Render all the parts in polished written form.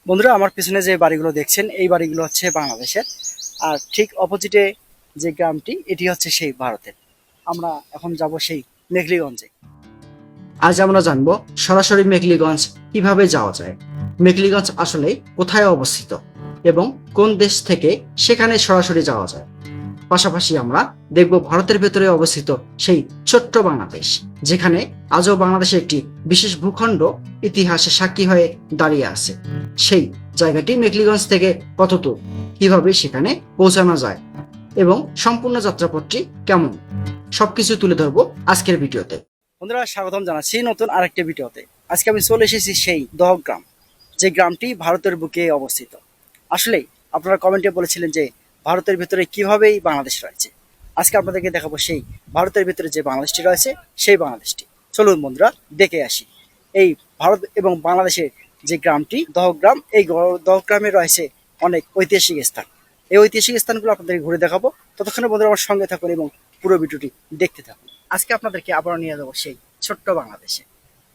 বন্ধুরা, আমার পিছনে যে বাড়িগুলো দেখছেন এই বাড়িগুলো হচ্ছে বাংলাদেশের। আর ঠিক অপোজিটে যে গ্রামটি এটি হচ্ছে সেই ভারতের। আমরা এখন যাব সেই মেঘলিগঞ্জে। আজ আমরা জানবো সরাসরি মেঘলিগঞ্জ কিভাবে যাওয়া যায়, মেঘলিগঞ্জ আসলে কোথায় অবস্থিত এবং কোন দেশ থেকে সেখানে সরাসরি যাওয়া যায়। পাশাপাশি আমরা দেখব ভারতের ভেতরে অবস্থিত সেই ছোট্ট বাংলাদেশ, যেখানে আজও বাংলাদেশের একটি বিশেষ ভূখণ্ড ইতিহাসে সাক্ষী হয়ে দাঁড়িয়ে আছে। সেই জায়গাটি মেঘলিগঞ্জ থেকে কত দূর, কিভাবে সেখানে পৌঁছানো যায় এবং সম্পূর্ণ যাত্রাপথটি কেমন, সবকিছু তুলে ধরবো আজকের ভিডিওতে। বন্ধুরা, স্বাগতম জানাচ্ছি নতুন আরেকটি ভিডিওতে। আজকে আমি চলে এসেছি সেই দহগ্রাম, যে গ্রামটি ভারতের বুকে অবস্থিত। আসলেই আপনারা কমেন্টে বলেছিলেন যে ভারতের ভিতরে কিভাবেই বাংলাদেশ রয়েছে। আজকে আপনাদেরকে দেখাবো সেই ভারতের ভিতরে যে বাংলাদেশটি রয়েছে সেই বাংলাদেশটি। চলুন বন্ধুরা, দেখে আসি এই ভারত এবং বাংলাদেশের যে গ্রামটি দহগ্রাম। এই দহগ্রামে রয়েছে অনেক ঐতিহাসিক স্থান। এই ঐতিহাসিক স্থানগুলো আপনাদেরকে ঘুরে দেখাবো। ততক্ষণে বন্ধুরা আমার সঙ্গে থাকুন এবং পুরো ভিডিওটি দেখতে থাকুন। আজকে আপনাদেরকে আবারও নিয়ে যাবো সেই ছোট্ট বাংলাদেশে।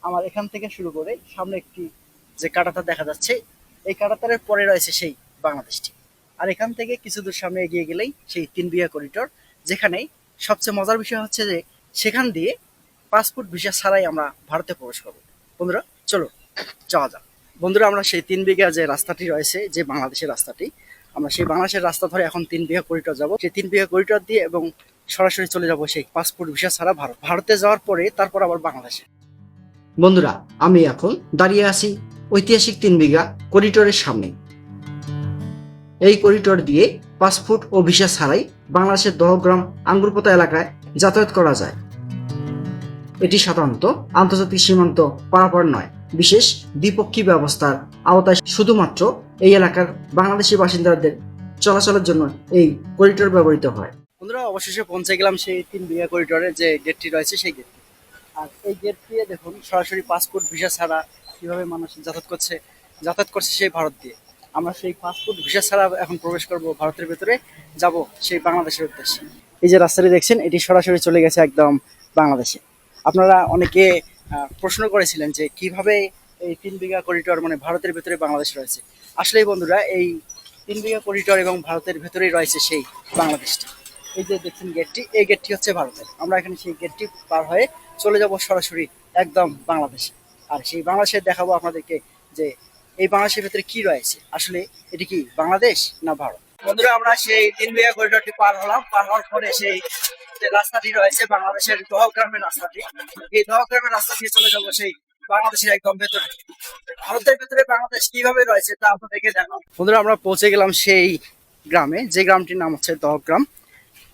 আমার এখান থেকে শুরু করে সামনে একটি যে কাঁটাতার দেখা যাচ্ছে, এই কাঁটাতারের পরে রয়েছে সেই বাংলাদেশটি। আর এখান থেকে কিছু দূর সামনে এগিয়ে গেলেই সেই তিনবিঘা করিডোর, যেখানে সবচেয়ে মজার বিষয় হচ্ছে যে সেখান দিয়ে পাসপোর্ট ভিসা ছাড়াই আমরা ভারতে প্রবেশ করবো। বন্ধুরা চলো যাওয়া যাক। বন্ধুরা, আমরা সেই 3 বিঘা যে রাস্তাটি রয়েছে, যে বাংলাদেশের রাস্তাটি, আমরা সেই বাংলাদেশের রাস্তা ধরে এখন 3 বিঘা করিডোর যাবো। সেই 3 বিঘা করিডোর দিয়ে এবং সরাসরি চলে যাব সেই পাসপোর্ট ভিসা ছাড়া ভারতে যাওয়ার পরে তারপর আবার বাংলাদেশে। বন্ধুরা, আমি এখন দাঁড়িয়ে আছি ঐতিহাসিক 3 বিঘা করিডোরের সামনে। এই করিডোর দিয়ে পাসপোর্ট ও ভিসা ছাড়াই বাংলাদেশের দহগ্রাম আঙ্গুরপোতা এলাকায় যাতায়াত করা যায়। এটি সাধারণত আন্তর্জাতিক সীমান্ত পারাপার নয়, বিশেষ দ্বিপক্ষীয় ব্যবস্থার আওতায় শুধুমাত্র এই এলাকার বাংলাদেশি বাসিন্দাদের চলাচলের জন্য এই করিডোর ব্যবহৃত হয়। বন্ধুরা, অবশেষে পৌঁছে গেলাম সেই 3 বিঘা করিডোরে যে গেটটি রয়েছে সেই গেট। আর এই গেট দিয়ে দেখুন সরাসরি পাসপোর্ট ভিসা ছাড়া কিভাবে মানুষ যাতায়াত করছে সেই ভারত দিয়ে। আমরা সেই পাসপোর্ট ভিসা ছাড়া এখন প্রবেশ করব ভারতের ভেতরে, যাব সেই বাংলাদেশের উদ্দেশ্যে। এই যে রাস্তাটি দেখছেন এটি সরাসরি চলে গেছে একদম বাংলাদেশে। আপনারা অনেকে প্রশ্ন করেছিলেন যে কিভাবে এই 3 বিঘা করিডোর মানে ভারতের ভেতরে বাংলাদেশ রয়েছে। আসলেই বন্ধুরা, এই 3 বিঘা করিডোর এবং ভারতের ভেতরেই রয়েছে সেই বাংলাদেশটি। এই যে দেখছেন গেটটি, এই গেটটি হচ্ছে ভারতের। আমরা এখানে সেই গেটটি পার হয়ে চলে যাব সরাসরি একদম বাংলাদেশে। আর সেই বাংলাদেশে দেখাবো আপনাদেরকে যে এই বাংলাদেশের ভেতরে কি রয়েছে, আসলে এটি কি বাংলাদেশ না ভারত। বন্ধুরা, আমরা সেই 3 বিঘা করিডোরটি পার হলাম। পার হওয়ার পরে সেই যে রাস্তাটি রয়েছে বাংলাদেশের দহগ্রামের রাস্তাটি, এই দহগ্রামের রাস্তা দিয়ে চলে যাবো সেই বাংলাদেশের একদম ভেতরে। ভারতের ভেতরে বাংলাদেশ কিভাবে রয়েছে তা আপনাদেরকে দেখাবো। বন্ধুরা, আমরা পৌঁছে গেলাম সেই গ্রামে, যে গ্রামটির নাম হচ্ছে দহগ্রাম।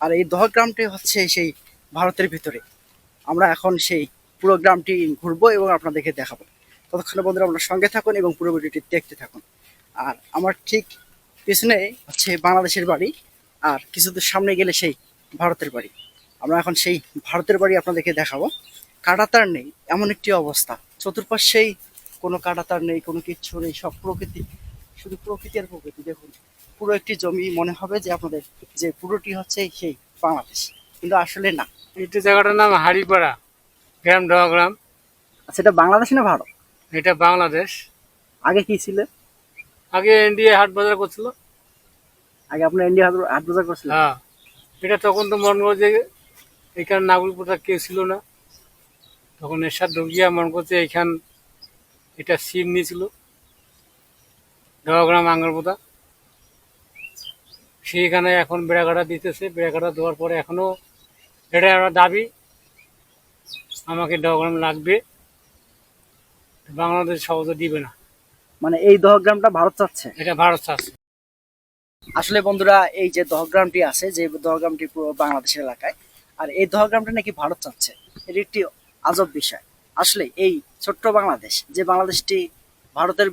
আর এই দহগ্রামটি হচ্ছে সেই ভারতের ভিতরে। আমরা এখন সেই পুরো গ্রামটি ঘুরবো এবং আপনাদেরকে দেখাবো। ততক্ষণে বন্ধুরা আপনার সঙ্গে থাকুন এবং পুরো ভিডিওটি দেখতে থাকুন। আর আমার ঠিক পিছনে হচ্ছে বাংলাদেশের বাড়ি, আর কিছু দূর সামনে গেলে সেই ভারতের বাড়ি। আমরা এখন সেই ভারতের বাড়ি আপনাদেরকে দেখাবো। কাঁটাতার নেই এমন একটি অবস্থা, চতুর্পাশেই কোনো কাঁটাতার নেই, কোনো কিচ্ছু নেই, সব প্রকৃতি, শুধু প্রকৃতি আর প্রকৃতি। দেখুন পুরো একটি জমি মনে হবে যে আপনাদের যে পুরোটি হচ্ছে সেই বাংলাদেশ, কিন্তু আসলে না। এটা জায়গাটার নাম হাড়িপাড়া, গ্রাম দহগ্রাম। আচ্ছা, এটা বাংলাদেশ না ভারত? এটা বাংলাদেশ। আগে কি ছিল? আগে ইন্ডিয়া হাট বাজার করছিল। আগে আপনার ইন্ডিয়া হাট বাজার করছিলেন? হ্যাঁ, এটা তখন তো মনে করছে এখানে নাগরিক প্রথা কেউ ছিল না, তখন এরশাদ ঢুকিয়া মনে করছে এইখান এটা সিম নিয়েছিল দহগ্রাম আঙ্গরপোতা। সেইখানে এখন বেড়াঘাটা দিতেছে, বেড়াঘাটা দেওয়ার পরে এখনো এটা আমার দাবি, আমাকে দহগ্রাম লাগবে, বাংলাদেশ সহজে দিবে না। মানে এই দহগ্রামটা ভারত চাচ্ছে? এটা ভারত চাচ্ছে। আসলে বন্ধুরা, এই যে দহগ্রামটি আছে, যে দহগ্রামটি পুরো বাংলাদেশের এলাকায়, আর এই দহগ্রামটা নাকি ভারত চাচ্ছে। এটি একটি আজব বিষয়। আসলে এই ছোট্ট বাংলাদেশ, যে বাংলাদেশটি ভারতের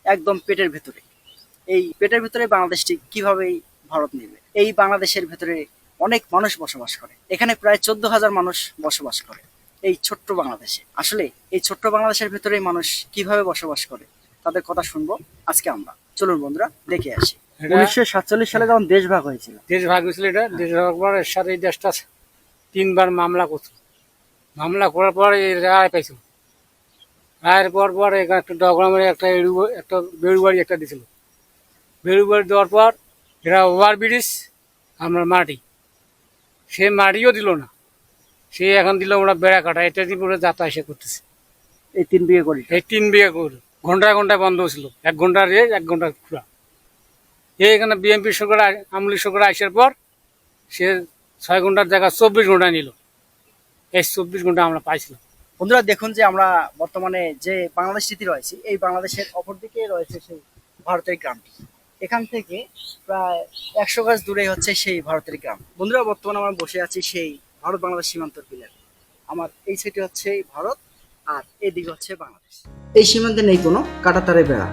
একদম পেটের ভেতরে, এই পেটের ভেতরে বাংলাদেশটি কিভাবে ভারত নেবে? এই বাংলাদেশের ভেতরে অনেক মানুষ বসবাস করে, এখানে প্রায় 14,000 মানুষ বসবাস করে এই ছোট্ট বাংলাদেশে। আসলে এই ছোট্ট বাংলাদেশের ভেতরে মানুষ কিভাবে বসবাস করে তাদের কথা শুনবো আজকে আমরা। চলুন বন্ধুরা, দেখে আসি। 1947 সালে যখন দেশ ভাগ হয়েছিল, দেশ ভাগ হয়েছিল, এটা দেশ ভাগ পর এর সাথে এই দেশটা 3বার মামলা করছিল। মামলা করার পর এই রায় পাইছিল, আর পর এখানে একটা ডগ্রামের একটা বেড়ুবাড়ি একটা দিছিল। বেড়ুবাড়ি দেওয়ার পর এরা ওভার ব্রিজ আমরা মাটি, সে মাটিও দিল না, সে এখন দিল ওরা বেড়া কাটা, এটা দিয়ে পুরো যাতায়াত এসে করতেছে। এই 3 বিঘে করি এই 3 বিঘা করে ঘন্টায় ঘন্টায় বন্ধ ছিল, 1 ঘন্টা রেজ 1 ঘন্টা খোলা। এখানে বিএনপি সরকার আমলি সরকার আসার পর সে 6 ঘন্টার জায়গা 24 ঘন্টা নিল। এই 24 ঘন্টা আমরা পাইছিলাম। বন্ধুরা দেখুন যে আমরা বর্তমানে যে বাংলাদেশ স্থিতি রয়েছে, এই বাংলাদেশের অপরদিকে রয়েছে সেই ভারতের গ্রামটি। এখান থেকে প্রায় 100 গজ দূরে হচ্ছে সেই ভারতের গ্রাম। বন্ধুরা বর্তমানে আমরা বসে আছি সেই ভারত বাংলাদেশ সীমান্তর পিলার। আমার এই সাইডে হচ্ছে ভারত আর এদিকে হচ্ছে বাংলাদেশ। এই সীমান্তে নেই কোনো কাঁটাতারের বেড়া,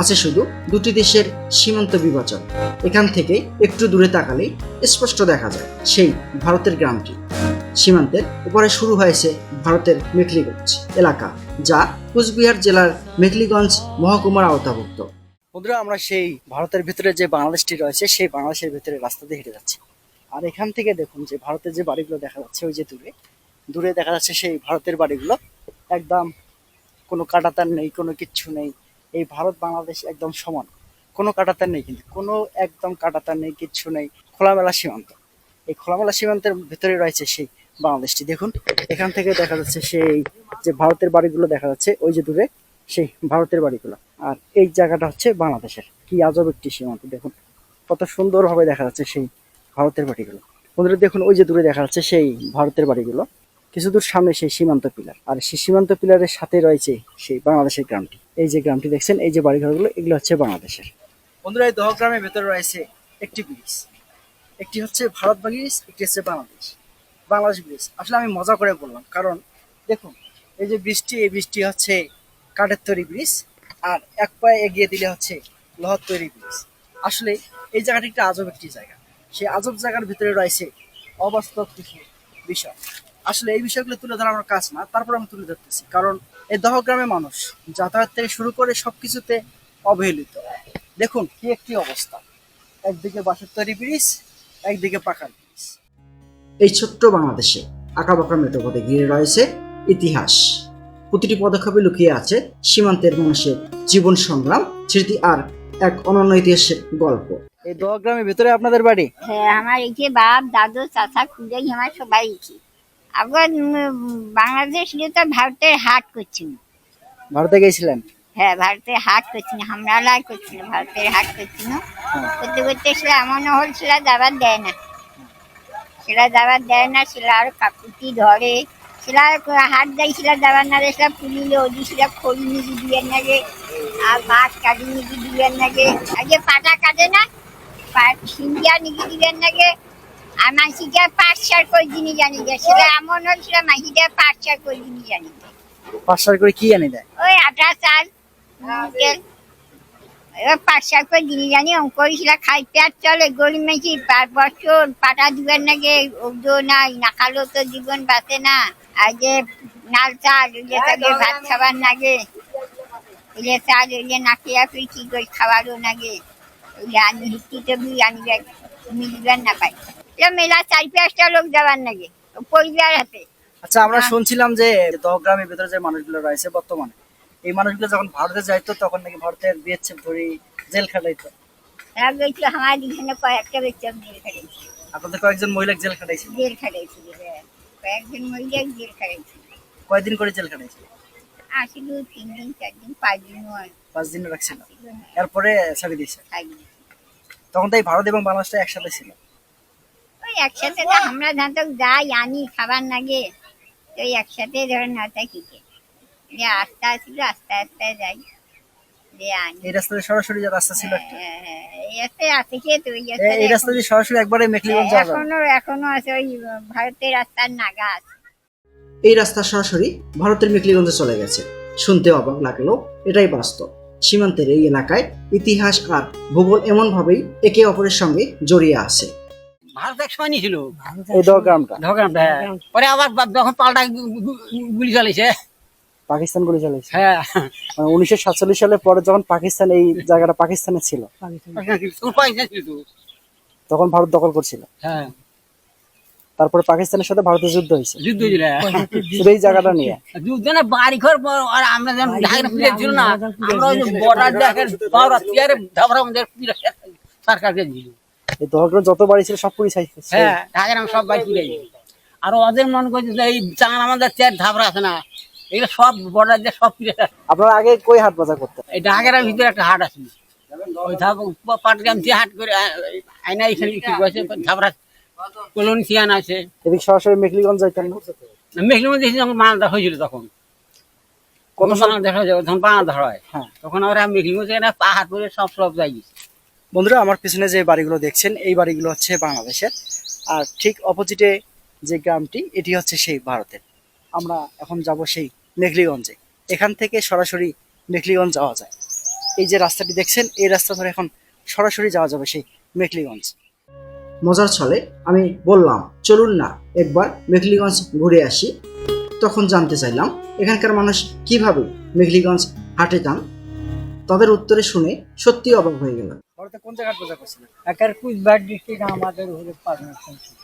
আছে শুধু দুটি দেশের সীমান্ত বিভাজন। এখান থেকে একটু দূরে তাকালেই স্পষ্ট দেখা যায় সেই ভারতের গ্রামটি। সীমান্তের উপরে শুরু হয়েছে ভারতের মেখলিগঞ্জ এলাকা, যা কুচবিহার জেলার মেখলিগঞ্জ মহকুমার আওতাভুক্ত। বন্ধুরা আমরা সেই ভারতের ভিতরে যে বাংলাদেশটি রয়েছে সেই বাংলাদেশের ভিতরে রাস্তা দিয়ে হেঁটে যাচ্ছি। আর এখান থেকে দেখুন যে ভারতের যে বাড়িগুলো দেখা যাচ্ছে, ওই যে দূরে দূরে দেখা যাচ্ছে সেই ভারতের বাড়িগুলো। একদম কোনো কাঁটাতার নেই, কোনো কিচ্ছু নেই। এই ভারত বাংলাদেশ একদম সমান, কোনো কাঁটাতার নেই, কিন্তু কোনো একদম কাঁটাতার নেই, কিচ্ছু নেই, খোলামেলা সীমান্ত। এই খোলামেলা সীমান্তের ভিতরে রয়েছে সেই বাংলাদেশটি। দেখুন এখান থেকে দেখা যাচ্ছে সেই যে ভারতের বাড়িগুলো দেখা যাচ্ছে, ওই যে দূরে সেই ভারতের বাড়িগুলো। আর এই জায়গাটা হচ্ছে বাংলাদেশের। কি আজব একটি সীমান্ত, দেখুন কত সুন্দরভাবে দেখা যাচ্ছে সেই ভারতের বাড়িগুলো। বন্ধুরা দেখুন ওই যে দূরে দেখা যাচ্ছে সেই ভারতের বাড়িগুলো, কিছু দূর সামনে সেই সীমান্ত পিলার, আর সেই সীমান্ত পিলারের সাথে রয়েছে সেই বাংলাদেশের গ্রামটি। এই যে গ্রামটি দেখছেন, এই যে বাড়িঘরগুলো, এগুলো হচ্ছে বাংলাদেশের। বন্ধুরা এই দহগ্রামের ভেতরে রয়েছে একটি ব্রিজ, একটি হচ্ছে ভারত ব্রিজ, একটি হচ্ছে বাংলাদেশ ব্রিজ। আসলে আমি মজা করে বললাম, কারণ দেখুন এই যে বৃষ্টি, এই বৃষ্টি হচ্ছে কাঠের তৈরি ব্রিজ, আর এক পায়ে এগিয়ে দিলে হচ্ছে লোহার তৈরি ব্রিজ। আসলে এই জায়গাটি একটা আজব একটি জায়গা। সেই আজব জায়গার ভিতরে রয়েছে অবাস্তব কিছু বিষয়। আসলে এই বিষয়গুলো তুলে ধরা আমার কাজ না, তারপর আমি তুলে ধরতেছি, কারণ এই দহগ্রামে মানুষ যাতায়াত থেকে শুরু করে সবকিছুতে অবহেলিত। দেখুন কি একটি অবস্থা, একদিকে বাঁশের তৈরি ব্রিজ, একদিকে পাকার ব্রিজ। এই ছোট্ট বাংলাদেশে আঁকাবাঁকা মেটোপথে ঘিরে রয়েছে ইতিহাস। প্রতিটি পদক্ষেপে লুকিয়ে আছে সীমান্তের মানুষের জীবন সংগ্রাম, স্মৃতি আর এক অনন্য ইতিহাসের গল্প। এই দহগ্রামের ভিতরে আপনাদের বাড়ি? হ্যাঁ, আমার এই যে বাপ দাদু চাচা খুঁজেই আমার সবাই এসে আবার বাংলাদেশ গিয়ে তো ভারতের হাট করছিল। ভারতে গেছিলেন? হ্যাঁ, ভারতের হাট করছিল, হামলালাই করছিল, ভারতের হাট করছিল। করতে করতে সেটা এমন হল সেটা যাবার দেয় না, সেটা আর কাকুতি ধরে, সেটা হাট দেয়, সেটা যাবার না রে, সেটা পুলিলে ওদি, সেটা খড়ি নিয়ে দিবেন নাগে, আর বাঁশ কাটি নিয়ে দিবেন নাগে, আর যে পাটা কাটে না সিঙ্গিয়া নিয়ে দিবেন নাগে, আর মাসিকে 5 করে জিনিস জানি যায়, সেটা এমন হল সেটা মাসিকে 5 করে জিনিস জানি যায়। 5 করে কি আনি দেয়? ওই আটা চাল তেল, এবার 5 করে জিনিস জানি অঙ্ক সেটা খাই, পেট চলে, গরিব মেশি বছর পাটা দিবেন নাগে, ওগুলো নাই না খালো তো জীবন বাঁচে না। আর যে নাল চাল ওই যে তাদের ভাত খাবার নাগে, ওই যে চাল ওই যে না খেয়া ফির কি করে খাওয়ারও নাগে, ওই যে আনি হিট্টিতে আনি মিলবেন না পাই, মেলা 4-5টা লোক যাবার নাগে পরিবার হাতে। আচ্ছা আমরা শুনছিলাম যে দহগ্রামের ভিতরে যে মানুষগুলো রয়েছে বর্তমানে, এই মানুষগুলো যখন ভারতে যাইতো তখন নাকি ভারতের বিএসএফ ধরে জেল খাটাইতো। হ্যাঁ বলছিল, আমার এখানে কয়েকটা বেচে জেল খাটাইছি। আপনাদের কয়েকজন মহিলা জেল খাটাইছিল? জেল খাটাইছিল, হ্যাঁ, কয়েকজন মহিলা জেল খাটাইছিল। কয়দিন করে জেল খাটাইছিল? আসিল 3 দিন 4 দিন 5 দিন হয়। 5 দিন রাখছিল, এরপরে ছাড়ি দিয়েছে। থাকবে তখন তাই ভারত এবং বাংলাদেশটা একসাথে ছিল। ওই একসাথে তো আমরা ধাতক যাই আনি খাবার নাগে, তো ওই একসাথে ধরেন নটা কিকে যে আস্তে আসছিল, আস্তে আস্তে যাই যে আনি। এই রাস্তা দিয়ে সরাসরি যে রাস্তা ছিল একটা, হ্যাঁ হ্যাঁ, এই রাস্তে আছে কি তো ওই এই রাস্তা দিয়ে সরাসরি একবারে মেখলিগঞ্জ যাওয়া যায়। এখনো আছে ওই ভারতের রাস্তার নাগা আছে। এই রাস্তা সরাসরি ভারতের মেখলিগঞ্জে চলে গেছে। শুনতে অবাক লাগলেও এটাই বাস্তব। সীমান্তের এই এলাকায় ইতিহাস আর ভূগোল এমন ভাবেই একে অপরের সঙ্গে জড়িয়ে আছে। ভারত এক সময় নিয়েছিল এই দহগ্রামটা ঢোকামটা, পরে আবার যখন পাল্টা গুলি চালিয়েছে, পাকিস্তান গুলি চালিয়েছে। হ্যাঁ 1947 সালের পরে যখন পাকিস্তান, এই জায়গাটা পাকিস্তানে ছিল, পাকিস্তান ছিল তো। তখন ভারত দখল করছিল। হ্যাঁ তারপরে পাকিস্তানের সাথে ভারতের যুদ্ধ হয়েছে যুদ্ধ ছিল শুধু এই জায়গাটা নিয়ে। যুদ্ধ না বাড়ি ঘর আর আমরা যখন ঢাকার প্লেট ছিল না আমরা ওই বর্ডার দেখেন ধাবরা আমাদের সরকারকে দিল। এই দহগ্রাম যত বাড়ি ছিল সব পুরি চাইছে। হ্যাঁ ঢাকার আমি সব বাড়ি ফিরে আর ওদের মনে করছে যে এই চাঙান আমাদের চেয়ার ধাবরা আছে না এগুলো সব বর্ডার দিয়ে সব ফিরে। আপনারা আগে কই হাট বাজার করতেন? এই ঢাকার ভিতরে একটা হাট আছে ওই পাটগ্রাম দিয়ে হাট করে আইনা এখানে কি করেছে ধাবরা কলোনি সিয়ান আছে এদিক সরাসরি মেখলিগঞ্জ যাইতেন না? মেঘলির মধ্যে যখন বাংলা হয়েছিল তখন কত বাংলা দেখা যায় তখন বাংলা ধরা হয়। হ্যাঁ। তখন আমরা মেঘলির মধ্যে পাহাড় করে সব যাই। বন্ধুরা, আমার পিছনে যে বাড়িগুলো দেখছেন এই বাড়িগুলো হচ্ছে বাংলাদেশের, আর ঠিক অপোজিটে যে গ্রামটি এটি হচ্ছে সেই ভারতের। আমরা এখন যাব সেই মেঘলিগঞ্জে। এখান থেকে সরাসরি মেঘলিগঞ্জ যাওয়া যায়। এই যে রাস্তাটি দেখছেন এই রাস্তা ধরে এখন সরাসরি যাওয়া যাবে সেই মেঘলিগঞ্জ। মজার ছলে আমি বললাম চলুন না একবার মেঘলিগঞ্জ ঘুরে আসি। তখন জানতে চাইলাম এখানকার মানুষ কিভাবে মেঘলিগঞ্জ হাটে যান। তাদের উত্তরে শুনে সত্যি অবাক হয়ে গেলাম। কোন জায়গায় পূজা করছিলেন? একের কুচবিহার ডিস্ট্রিক্ট আমাদের হলে পারমিশন ছিল।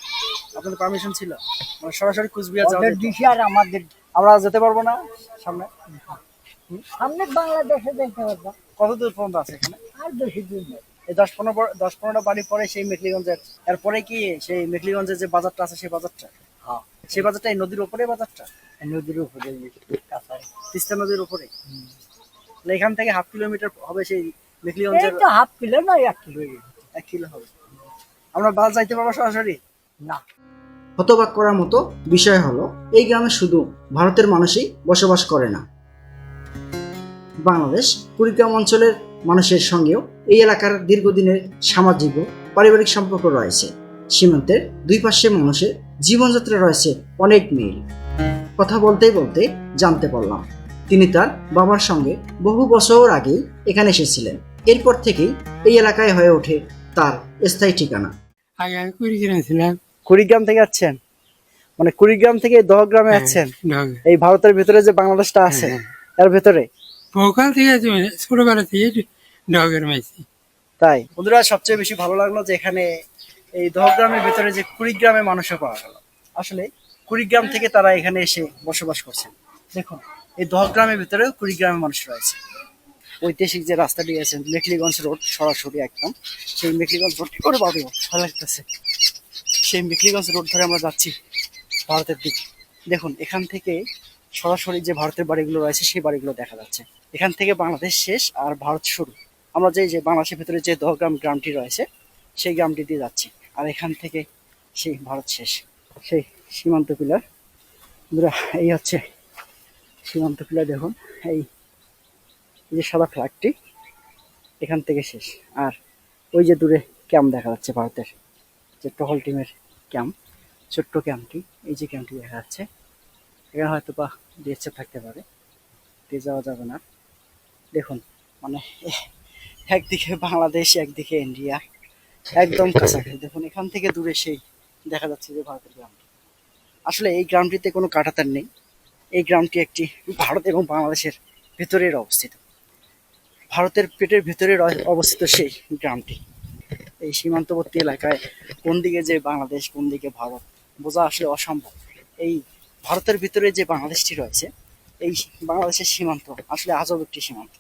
আপনাদের পারমিশন ছিল? মানে সরাসরি কুচবিহার যাওয়া ওদের যেত? ডিসি আর আমাদের আমরা যেতে পারবো না সামনে? সামনে বাংলাদেশে দেখতে পারবো কত দূর পর্যন্ত আছে এখানে? আর বেশি দূর নেই। এই 10-15টা বাড়ি পরে সেই মেঘলিগঞ্জের। এরপরে কি সেই মেঘলিগঞ্জের যে বাজারটা আছে সেই বাজারটা? হ্যাঁ সেই বাজারটা এই নদীর উপরে বাজারটা? নদীর উপরে কাছারি তিস্তা নদীর উপরে? তাহলে এখান থেকে হাফ কিলোমিটার হবে সেই এই মেঘলিগঞ্জের? তো হাফ কিলো না 1 কিলো 1 কিলো হবে। আমরা বাস যাইতে পারবো সরাসরি? না। হতবাক করার মতো বিষয় হলো এই গ্রামে শুধু ভারতের মানুষই বসবাস করে না, বাংলাদেশ কুড়িগ্রাম অঞ্চলের মানুষের সঙ্গেও এই এলাকার দীর্ঘদিনের সামাজিক ও পারিবারিক সম্পর্ক রয়েছে। সীমান্তের দুই পাশে মানুষের জীবনযাত্রা রয়েছে অনেক মিল। কথা বলতে বলতে জানতে পারলাম তিনি তার বাবার সঙ্গে বহু বছর আগেই এখানে এসেছিলেন। এরপর থেকেই এই এলাকায় হয়ে ওঠে তার স্থায়ী ঠিকানা। আগে আমি কুড়িগ্রাম ছিলাম। কুড়িগ্রাম থেকে আসছেন? মানে কুড়িগ্রাম থেকে দহগ্রামে আসছেন? এই ভারতের ভিতরে যে বাংলাদেশটা আছে এর ভিতরে? বহুকাল থেকে আছি, ছোটবেলা থেকে ডগের মাইছি। তাই বন্ধুরা, সবচেয়ে বেশি ভালো লাগলো যে এখানে এই দহগ্রামের ভিতরে যে কুড়িগ্রামে মানুষও পাওয়া গেল। আসলে কুড়িগ্রাম থেকে তারা এখানে এসে বসবাস করছেন। দেখুন এই দহগ্রামের ভিতরেও কুড়িগ্রামের মানুষ রয়েছে। ঐতিহাসিক যে রাস্তাটি আছে মেখলিগঞ্জ রোড, সরাসরি একদম সেই মেখলিগঞ্জ রোডটি করে পাবে ভালো লাগতেছে। সেই মেখলিগঞ্জ রোড ধরে আমরা যাচ্ছি ভারতের দিকে। দেখুন এখান থেকে সরাসরি যে ভারতের বাড়িগুলো রয়েছে সেই বাড়িগুলো দেখা যাচ্ছে। এখান থেকে বাংলাদেশ শেষ আর ভারত শুরু। আমরা যে বাংলাদেশের ভিতরে যে দহগ্রাম গ্রামটি রয়েছে সেই গ্রামটি দিয়ে যাচ্ছি, আর এখান থেকে সেই ভারত শেষ, সেই সীমান্ত পিলার। এই হচ্ছে সীমান্ত পিলার। দেখুন এই যে সাদা ফ্ল্যাগটি এখান থেকে শেষ, আর ওই যে দূরে ক্যাম্প দেখা যাচ্ছে ভারতের যে টহল টিমের ক্যাম্প, ছোট্ট ক্যাম্পটি। এই যে ক্যাম্পটি দেখা যাচ্ছে এখানে হয়তো বা বিএসএফ থাকতে পারে, দিয়ে যাওয়া যাবে না। দেখুন মানে একদিকে বাংলাদেশ একদিকে ইন্ডিয়া, একদম কাছাকাছি। দেখুন এখান থেকে দূরে সেই দেখা যাচ্ছে যে ভারতের গ্রামটি। আসলে এই গ্রামটিতে কোনো কাঁটাতার নেই। এই গ্রামটি একটি ভারত এবং বাংলাদেশের ভেতরের অবস্থিত, ভারতের পেটের ভেতরে অবস্থিত সেই গ্রামটি। এই সীমান্তবর্তী এলাকায় কোন দিকে যে বাংলাদেশ কোন দিকে ভারত বোঝা আসলে অসম্ভব। এই ভারতের ভিতরে যে বাংলাদেশটি রয়েছে এই বাংলাদেশের সীমান্ত আসলে আজব একটি সীমান্ত।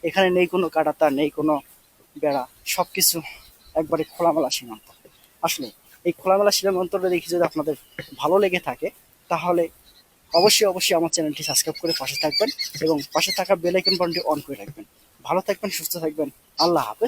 এখানে নেই কোনো কাঁটাতার, নেই কোনো বেড়া, সবকিছু একবারে খোলামেলা সীমান্ত। আসলে এই খোলামেলা সীমান্তটা দেখি যদি আপনাদের ভালো লেগে থাকে তাহলে অবশ্যই আমার চ্যানেলটি সাবস্ক্রাইব করে পাশে থাকবেন এবং পাশে থাকা বেল আইকন বাটনটি অন করে রাখবেন। ভালো থাকবেন, সুস্থ থাকবেন, আল্লাহ হাফেজ।